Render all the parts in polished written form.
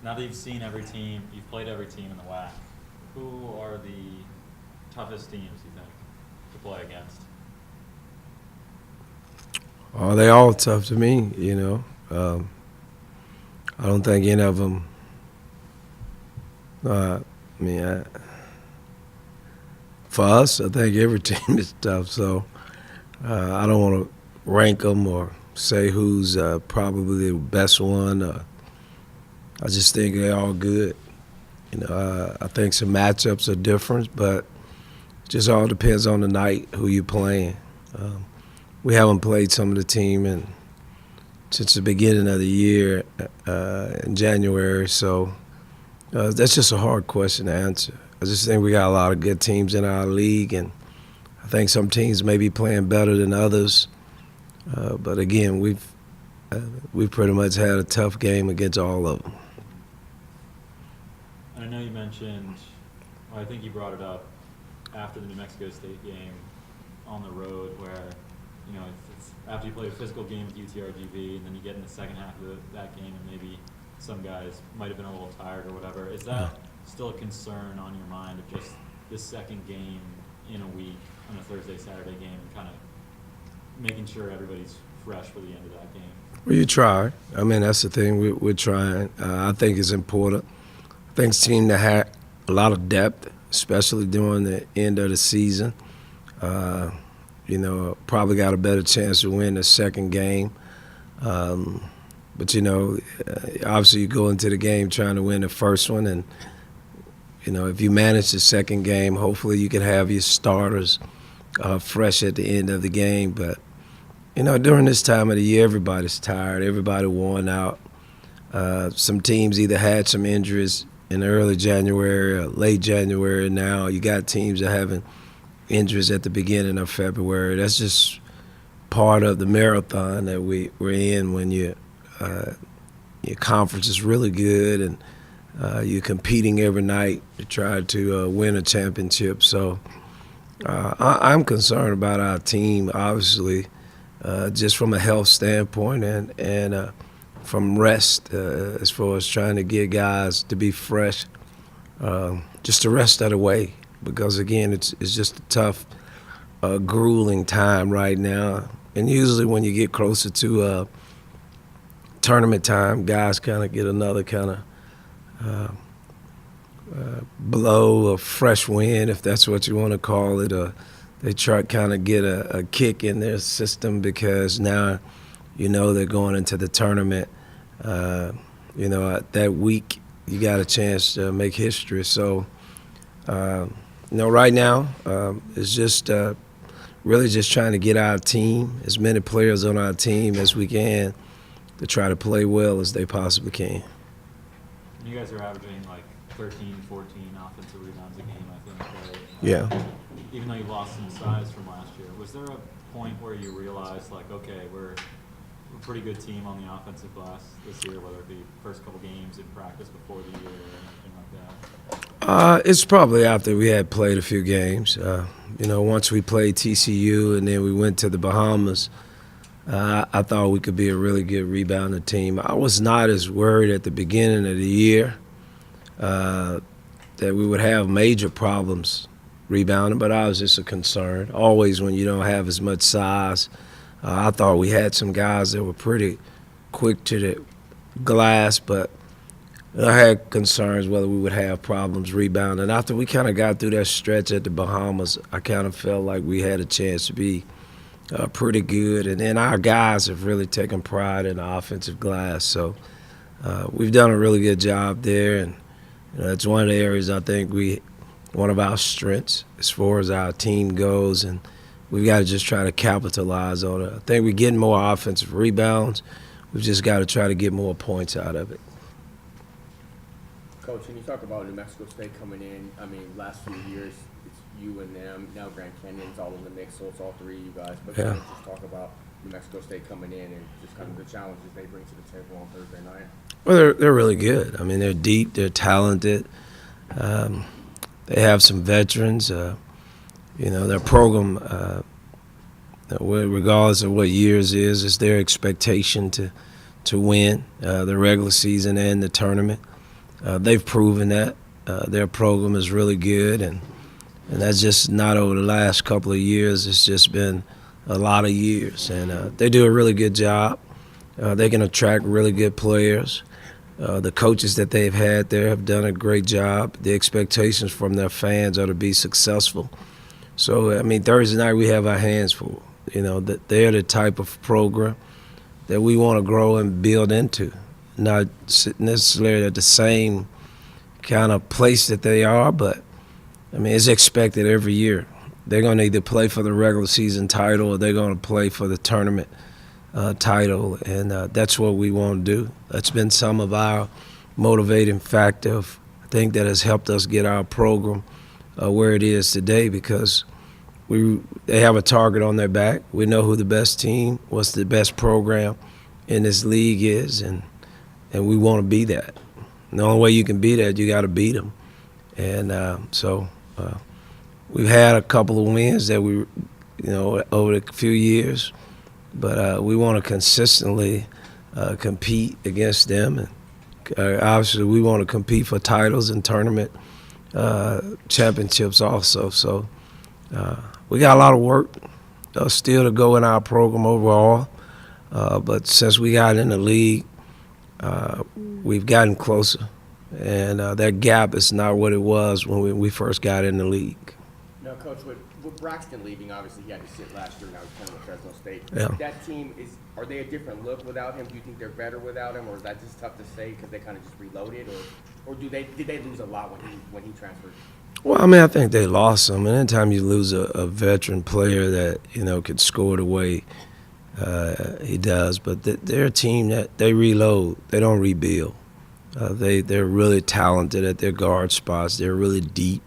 Now that you've seen every team, you've played every team in the WAC, who are the toughest teams you think to play against? Oh, they all tough to me, you know. I don't think any of them. I mean, for us, I think every team is tough. So I don't want to rank them or say who's probably the best one. I just think they're all good. You know, I think some matchups are different, but it just all depends on the night who you're playing. We haven't played some of the team since the beginning of the year in January, so that's just a hard question to answer. I just think we got a lot of good teams in our league, and I think some teams may be playing better than others. But again, we've pretty much had a tough game against all of them. I know you mentioned, well, I think you brought it up after the New Mexico State game on the road where, you know, it's after you play a physical game with UTRGV and then you get in the second half of that game and maybe some guys might have been a little tired or whatever. Is that still a concern on your mind of just this second game in a week on a Thursday, Saturday game and kind of making sure everybody's fresh for the end of that game? Well, you try. I mean, that's the thing. We're trying. I think it's important. I think team that had a lot of depth, especially during the end of the season. You know, probably got a better chance to win the second game. But, you know, obviously you go into the game trying to win the first one. And, you know, if you manage the second game, hopefully you can have your starters fresh at the end of the game. But, you know, during this time of the year, everybody's tired. Everybody worn out. Some teams either had some injuries in early January or late January. Now you got teams that are having injuries at the beginning of February. That's just part of the marathon that we're in when your conference is really good and you're competing every night to try to win a championship. So I'm concerned about our team, obviously, just from a health standpoint and from rest, as far as trying to get guys to be fresh, just the rest of the way. Because again, it's just a tough, grueling time right now. And usually when you get closer to tournament time, guys kind of get another kind of blow of fresh wind, if that's what you want to call it. They try to kind of get a kick in their system because now, you know, they're going into the tournament. You know, that week you got a chance to make history. So, you know, right now it's just really just trying to get our team, as many players on our team as we can, to try to play well as they possibly can. You guys are averaging like 13, 14 offensive rebounds a game, I think, right? Yeah. Even though you lost some size from last year, was there a point where you realized, like, okay, we're a pretty good team on the offensive glass this year, whether it be first couple games in practice before the year or anything like that? It's probably after we had played a few games. You know, once we played TCU and then we went to the Bahamas, I thought we could be a really good rebounding team. I was not as worried at the beginning of the year that we would have major problems rebounding, but I was just a concern. Always when you don't have as much size, I thought we had some guys that were pretty quick to the glass, but I had concerns whether we would have problems rebounding. After we kind of got through that stretch at the Bahamas, I kind of felt like we had a chance to be pretty good. And then our guys have really taken pride in the offensive glass. So we've done a really good job there. And it's one of the areas I think one of our strengths as far as our team goes. And we've got to just try to capitalize on it. I think we're getting more offensive rebounds. We've just got to try to get more points out of it. Coach, when you talk about New Mexico State coming in, I mean, last few years, it's you and them. Now Grand Canyon's all in the mix, so it's all three of you guys. But Yeah. can you just talk about New Mexico State coming in and just kind of the challenges they bring to the table on Thursday night? Well, they're really good. I mean, they're deep, they're talented. They have some veterans. You know, their program, regardless of what years is their expectation to win the regular season and the tournament. They've proven that. Their program is really good, and that's just not over the last couple of years. It's just been a lot of years, and they do a really good job. They can attract really good players. The coaches that they've had there have done a great job. The expectations from their fans are to be successful. So, I mean, Thursday night we have our hands full. You know, that they're the type of program that we want to grow and build into, not necessarily at the same kind of place that they are, but, I mean, it's expected every year. They're going to either play for the regular season title or they're going to play for the tournament title, and that's what we want to do. That's been some of our motivating factor, I think, that has helped us get our program where it is today, because they have a target on their back. We know who the best team, what's the best program in this league is, and we want to be that. And the only way you can be that, you got to beat them. And so we've had a couple of wins that we, over the few years, but we want to consistently compete against them. And obviously we want to compete for titles and tournament championships also. So we got a lot of work still to go in our program overall. But since we got in the league, we've gotten closer. And that gap is not what it was when we first got in the league. Now, Coach, with Braxton leaving, obviously he had to sit last year. Now he's playing with Fresno State. Yeah. That team, are they a different look without him? Do you think they're better without him, or is that just tough to say because they kind of just reloaded, or did they lose a lot when he transferred? Well, I mean, I think they lost some. And anytime you lose a veteran player that could score the way he does, but they're a team that they reload. They don't rebuild. They're really talented at their guard spots. They're really deep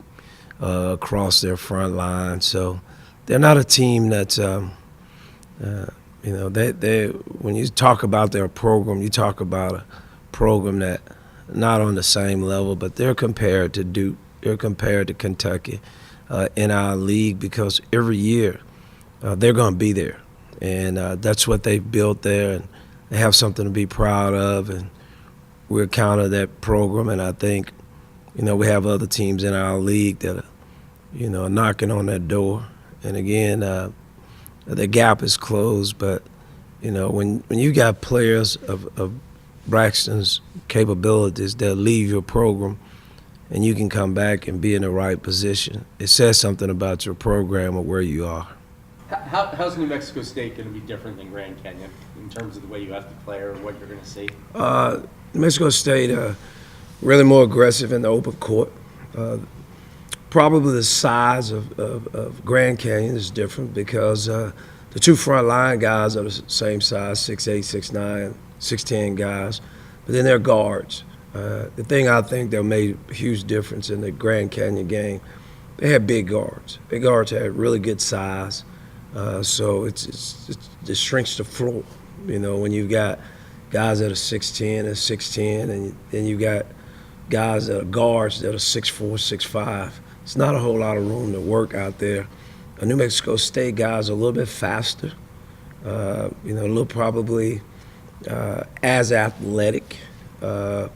across their front line. So they're not a team that's, when you talk about their program, you talk about a program that not on the same level, but they're compared to Duke. They're compared to Kentucky in our league, because every year they're going to be there. And that's what they've built there, and they have something to be proud of. And we're kind of that program, and I think, we have other teams in our league that are knocking on that door. And again, the gap is closed, but, when you got players of Braxton's capabilities that leave your program and you can come back and be in the right position, it says something about your program or where you are. How's New Mexico State going to be different than Grand Canyon in terms of the way you have to play or what you're going to see? New Mexico State really more aggressive in the open court. Probably the size of Grand Canyon is different because the two front line guys are the same size, 6'8", 6'9", 6'10" guys, but then they're guards. The thing I think that made a huge difference in the Grand Canyon game, they had big guards. Big guards had really good size, so it shrinks the floor. When you've got guys that are 6'10" and 6'10", and then you got guys that are guards that are 6'4", 6'5". It's not a whole lot of room to work out there. New Mexico State guys are a little bit faster, a little probably as athletic, but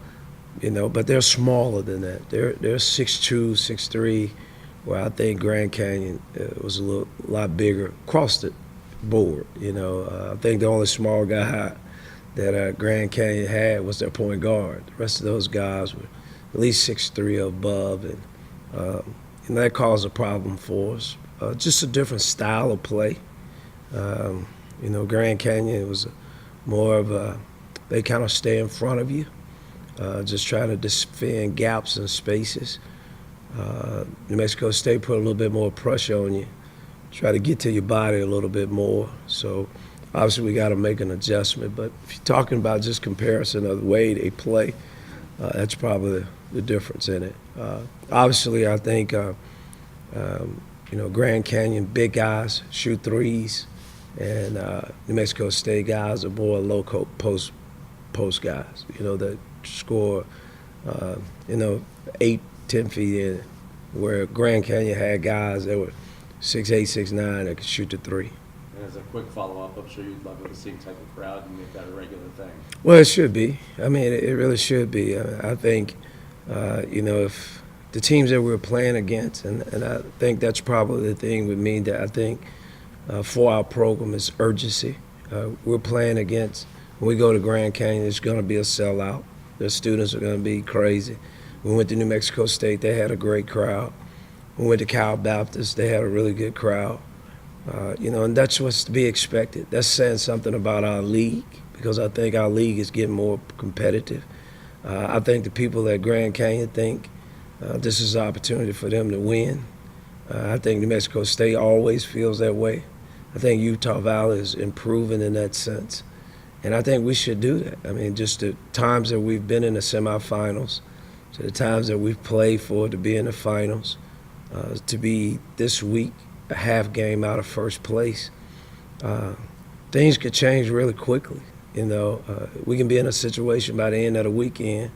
they're smaller than that. They're 6'2", 6'3", where I think Grand Canyon was a lot bigger across the board. I think the only small guy that Grand Canyon had was their point guard. The rest of those guys were at least 6'3" or above, and that caused a problem for us. Just a different style of play. Grand Canyon was more of they kind of stay in front of you, just trying to defend gaps and spaces. New Mexico State put a little bit more pressure on you, try to get to your body a little bit more. So obviously we got to make an adjustment. But if you're talking about just comparison of the way they play, that's probably the difference in it. Obviously, I think Grand Canyon big guys shoot threes, and New Mexico State guys are more low post guys. That score 8, 10 feet in, where Grand Canyon had guys that were 6'8", 6'9" that could shoot the three. And as a quick follow-up, I'm sure you'd love the same type of crowd and make that a regular thing. Well, it should be. I mean, it really should be. I think If the teams that we're playing against, and I think that's probably the thing with me that I think for our program is urgency. We're playing against, when we go to Grand Canyon, it's going to be a sellout. The students are going to be crazy. We went to New Mexico State, they had a great crowd. We went to Cal Baptist, they had a really good crowd. And that's what's to be expected. That's saying something about our league, because I think our league is getting more competitive. I think the people at Grand Canyon think this is an opportunity for them to win. I think New Mexico State always feels that way. I think Utah Valley is improving in that sense. And I think we should do that. I mean, just the times that we've been in the semifinals, to the times that we've played for to be in the finals, to be this week a half game out of first place, things could change really quickly. We can be in a situation by the end of the weekend,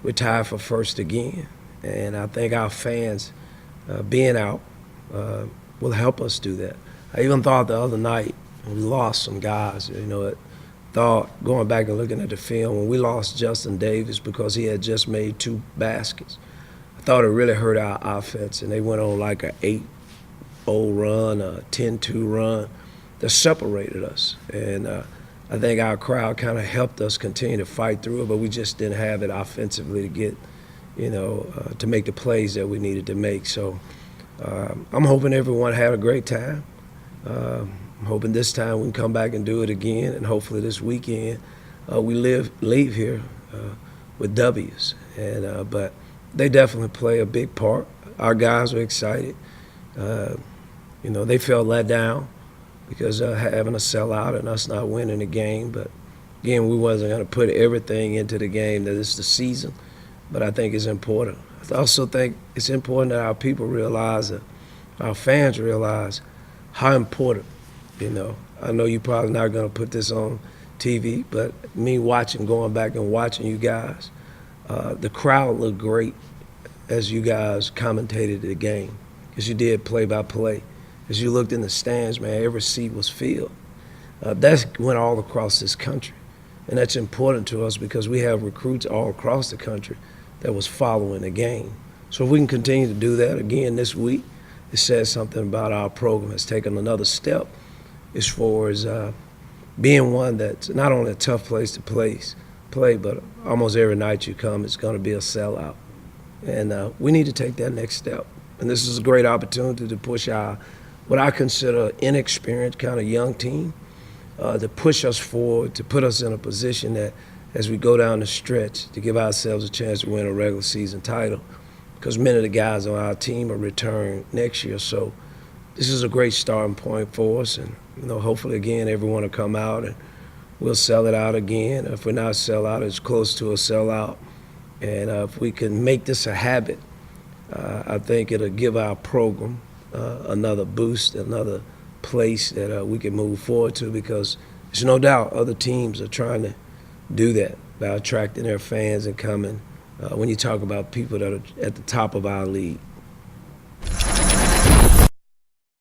we're tied for first again. And I think our fans being out will help us do that. I even thought the other night, when we lost some guys, going back and looking at the film, when we lost Justin Davis because he had just made 2 baskets, I thought it really hurt our offense, and they went on like a 8-0 run, a 10-2 run that separated us. And I think our crowd kind of helped us continue to fight through it, but we just didn't have it offensively to get, to make the plays that we needed to make. So I'm hoping everyone had a great time. I'm hoping this time we can come back and do it again, and hopefully this weekend we leave here with W's. But they definitely play a big part. Our guys are excited. They felt let down because having a sellout and us not winning the game. But again, we wasn't going to put everything into the game that it's the season. But I think it's important. I also think it's important that our people realize, that our fans realize how important, I know you're probably not going to put this on TV, but me going back and watching you guys, the crowd looked great as you guys commentated the game, as you did play-by-play. As you looked in the stands, man, every seat was filled. That went all across this country, and that's important to us because we have recruits all across the country that was following the game. So if we can continue to do that again this week, it says something about our program has taken another step as far as being one that's not only a tough place to play, but almost every night you come, it's going to be a sellout. And we need to take that next step. And this is a great opportunity to push what I consider inexperienced kind of young team, to push us forward, to put us in a position that as we go down the stretch, to give ourselves a chance to win a regular season title, because many of the guys on our team are returning next year. So this is a great starting point for us, and hopefully again everyone will come out and we'll sell it out again. If we're not sell out, it's close to a sellout. And if we can make this a habit, I think it'll give our program another boost, another place that we can move forward to, because there's no doubt other teams are trying to do that by attracting their fans and coming when you talk about people that are at the top of our league.